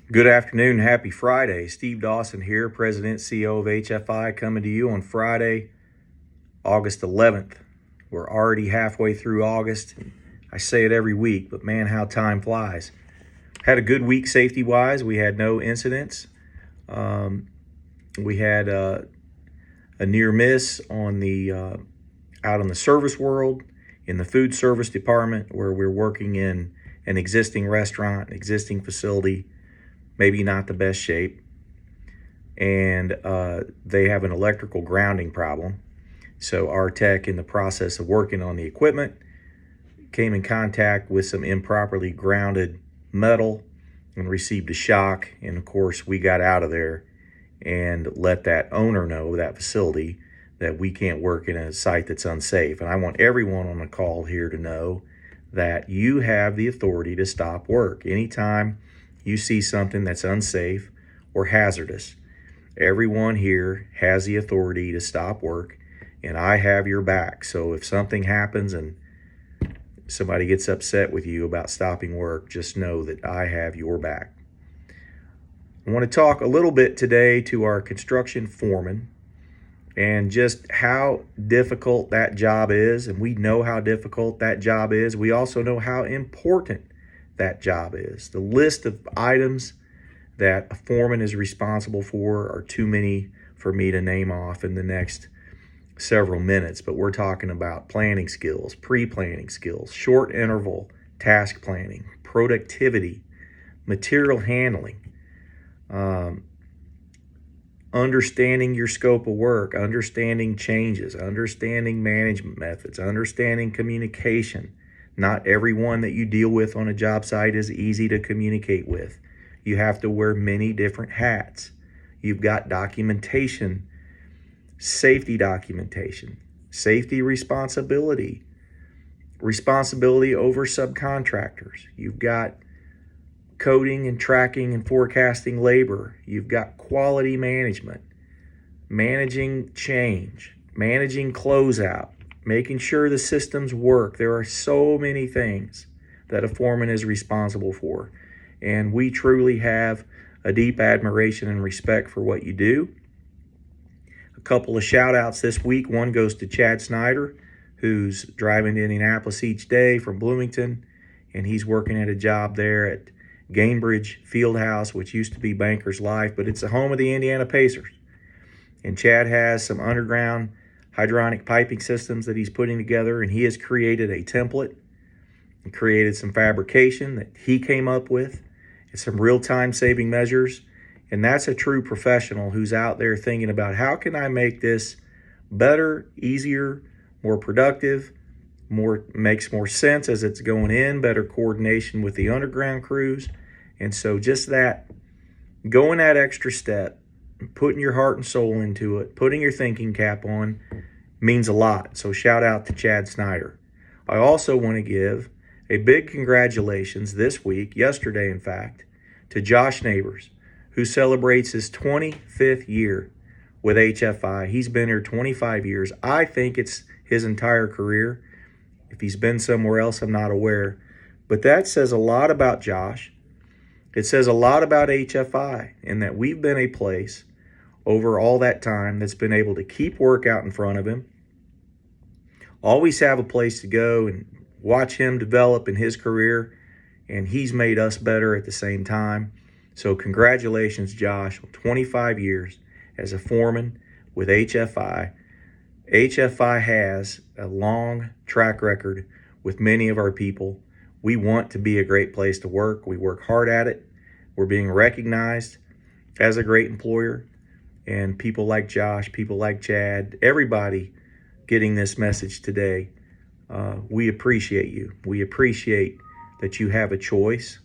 Good afternoon. Happy Friday. Steve Dawson here, President, CEO of HFI, coming to you on Friday, August 11th. We're already halfway through August. I say it every week, but man, how time flies. Had a good week safety-wise. We had no incidents. We had a near miss on the out in the service world, in the food service department, where we're working in an existing restaurant, existing facility, maybe not the best shape, and they have an electrical grounding problem. So our tech, in the process of working on the equipment, came in contact with some improperly grounded metal and received a shock. And of course, we got out of there and let that owner know, that facility, that we can't work in a site that's unsafe. And I want everyone on the call here to know that you have the authority to stop work anytime you see something that's unsafe or hazardous. Everyone here has the authority to stop work, and I have your back. So if something happens and somebody gets upset with you about stopping work, just know that I have your back. I want to talk a little bit today to our construction foreman and just how difficult that job is. And we know how difficult that job is. We also know how important that job is. The list of items that a foreman is responsible for are too many for me to name off in the next several minutes, but we're talking about planning skills, pre-planning skills, short interval task planning, productivity, material handling, understanding your scope of work, understanding changes, understanding management methods, understanding communication. Not everyone that you deal with on a job site is easy to communicate with. You have to wear many different hats. You've got documentation, safety documentation, safety responsibility, responsibility over subcontractors. You've got coding and tracking and forecasting labor. You've got quality management, managing change, managing closeout, making sure the systems work. There are so many things that a foreman is responsible for. And we truly have a deep admiration and respect for what you do. A couple of shout outs this week. One goes to Chad Snyder, who's driving to Indianapolis each day from Bloomington, and he's working at a job there at Gainbridge Fieldhouse, which used to be Bankers Life, but it's the home of the Indiana Pacers. And Chad has some underground hydronic piping systems that he's putting together, and he has created a template and created some fabrication that he came up with and some real-time saving measures. And that's a true professional who's out there thinking about, how can I make this better, easier, more productive, makes more sense as it's going in, better coordination with the underground crews. And so just that, going that extra step, putting your heart and soul into it, putting your thinking cap on, means a lot. So shout out to Chad Snyder. I also want to give a big congratulations this week, yesterday in fact, to Josh Neighbors, who celebrates his 25th year with HFI. He's been here 25 years. I think it's his entire career. If he's been somewhere else, I'm not aware. But that says a lot about Josh. It says a lot about HFI, and that we've been a place over all that time that's been able to keep work out in front of him, always have a place to go and watch him develop in his career, and he's made us better at the same time. So congratulations, Josh, on 25 years as a foreman with HFI. HFI has a long track record with many of our people. We want to be a great place to work. We work hard at it. We're being recognized as a great employer. And people like Josh, people like Chad, everybody getting this message today, we appreciate you. We appreciate that you have a choice,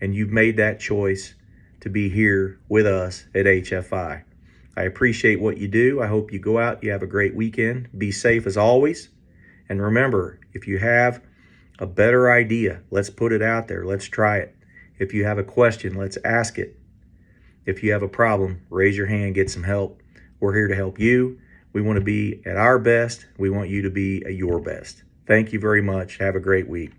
and you've made that choice to be here with us at HFI. I appreciate what you do. I hope you go out, you have a great weekend. Be safe as always. And remember, if you have a better idea, let's put it out there. Let's try it. If you have a question, let's ask it. If you have a problem, raise your hand, get some help. We're here to help you. We want to be at our best. We want you to be at your best. Thank you very much. Have a great week.